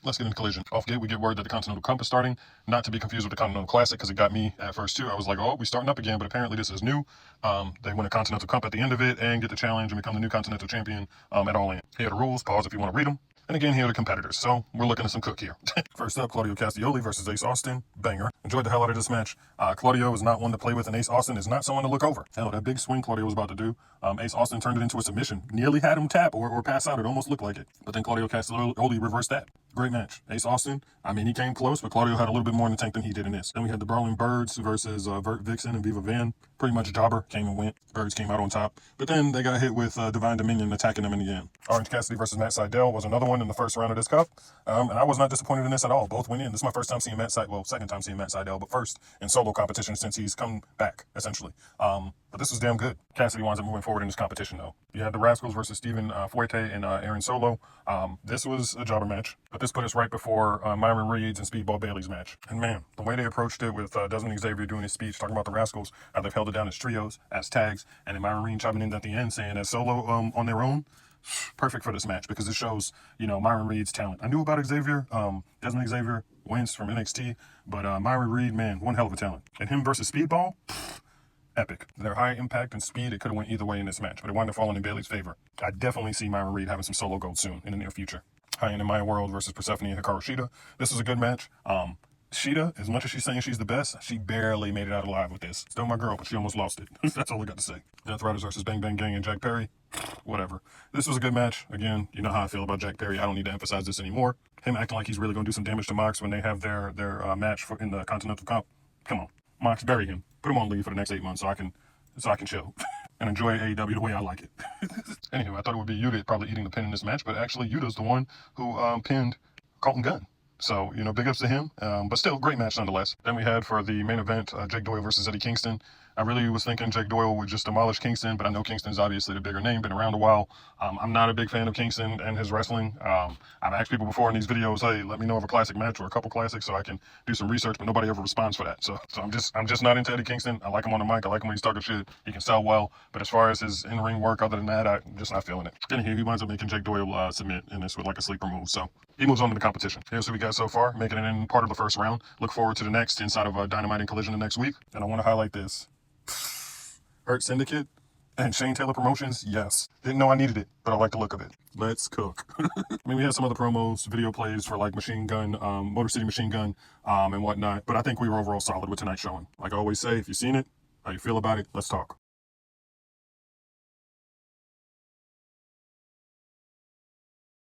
Let's get into Collision. Off gate, we get word that the Continental Cup is starting, not to be confused with the Continental Classic, because it got me at first too. I was like, oh, we're starting up again, but apparently this is new. They win a Continental Cup at the end of it and get the challenge and become the new Continental Champion at All In. Here are the rules. Pause if you want to read them. And again, here are the competitors. So we're looking at some cook here. First up, Claudio Castagnoli versus Ace Austin. Banger. Enjoyed the hell out of this match. Claudio is not one to play with, and Ace Austin is not someone to look over. Hell, that big swing Claudio was about to do, Ace Austin turned it into a submission. Nearly had him tap or pass out. It almost looked like it. But then Claudio Castagnoli reversed that. Great match. Ace Austin, I mean, he came close, but Claudio had a little bit more in the tank than he did in this. Then we had the Brawling Birds versus Vert Vixen and Viva Van. Pretty much jobber came and went. Birds came out on top. But then they got hit with Divine Dominion attacking them in the end. Orange Cassidy versus Matt Sydal was another one in the first round of this cup. And I was not disappointed in this at all. Both went in. This is my first time seeing Matt Sydal. Well, second time seeing Matt Sydal, but first in solo competition since he's come back, essentially. But this was damn good. Cassidy winds up moving forward in this competition, though. You had the Rascals versus Steven Fuerte and Aaron Solo. This was a jobber match, but this put us right before Myron Reed's and Speedball Bailey's match. And man, the way they approached it with Desmond Xavier doing his speech, talking about the Rascals, how they've held it down as trios, as tags, and then Myron Reed chiming in at the end saying as Solo on their own. Perfect for this match because it shows, Myron Reed's talent. I knew about Xavier, Desmond Xavier, wins from NXT, but Myron Reed, man, one hell of a talent. And him versus Speedball, epic. Their high impact and speed, it could have went either way in this match, but it wound up falling in Bailey's favor. I definitely see Myron Reed having some solo gold soon in the near future. High End in My World versus Persephone and Hikaru Shida. This was a good match. Shida, as much as she's saying she's the best, she barely made it out alive with this. Still my girl, but she almost lost it. That's all I got to say. Death Riders versus Bang Bang Gang and Jack Perry. Whatever. This was a good match. Again, you know how I feel about Jack Perry. I don't need to emphasize this anymore. Him acting like he's really going to do some damage to Mox when they have their match in the Continental Cup. Come on. Mox, bury him. Put him on leave for the next 8 months so I can chill and enjoy AEW the way I like it. Anyway, I thought it would be Yuta probably eating the pin in this match, but actually Yuta's the one who pinned Colton Gunn. So, big ups to him, but still, great match nonetheless. Then we had for the main event, Jake Doyle versus Eddie Kingston. I really was thinking Jake Doyle would just demolish Kingston, but I know Kingston's obviously the bigger name, been around a while. I'm not a big fan of Kingston and his wrestling. I've asked people before in these videos, hey, let me know of a classic match or a couple classics so I can do some research, but nobody ever responds for that. So I'm just not into Eddie Kingston. I like him on the mic. I like him when he's talking shit. He can sell well, but as far as his in-ring work, other than that, I'm just not feeling it. Anywho, he winds up making Jake Doyle submit in this with like a sleeper move. So he moves on to the competition. Here's what we got so far, making it in part of the first round. Look forward to the next inside of Dynamite and Collision the next week. And I want to highlight this. Hurt Syndicate and Shane Taylor Promotions, yes. Didn't know I needed it, but I like the look of it. Let's cook. I mean, we had some other promos, video plays for like Machine Gun, Motor City Machine Gun, and whatnot. But I think we were overall solid with tonight's showing. Like I always say, if you've seen it, how you feel about it, let's talk.